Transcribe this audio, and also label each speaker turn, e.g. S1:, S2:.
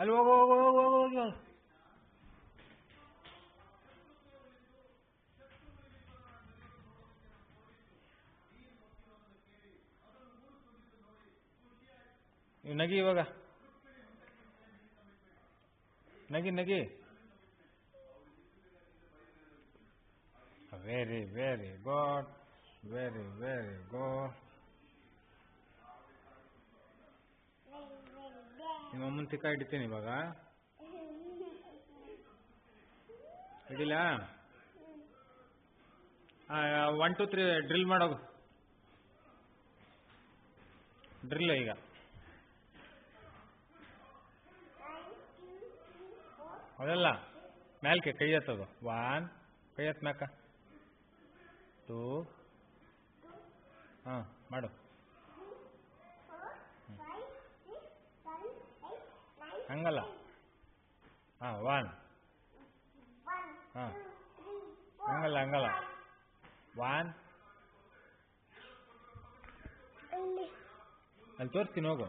S1: ಅಲ್ಲಿ ಹೋಗು ಹೋಗು ಹೋಗು ಹೋಗು ಹೋಗು. ನೀವು ನಗಿ ಇವಾಗ, ನಗಿ ನಗಿ. Very very good, very very good. ನಿಮ್ಮ ಅಮ್ಮನ ತಿಕ್ಕ ಹಿಡಿತೀನಿ ಇವಾಗ. ಹಿಡಿಲ? 1 2 3 ಡ್ರಿಲ್ ಮಾಡೋದು. ಡ್ರಿಲ್ ಈಗ. ಅದಲ್ಲ, ಮ್ಯಾಲ್ಕೆ ಕೈ ಎತ್ತದು. 1 ಕೈ ಎತ್ತ ಮ್ಯಾಕ. 2 ಹಾಂ ಮಾಡು. ಹಂಗಲ್ಲ. ಹಾಂ 1 ಹಾಂ ಹಂಗಲ್ಲ ಹಂಗಲ್ಲ. 1 ಅಲ್ಲಿ ತೋರಿಸ್ತೀನಿ ಹೋಗು.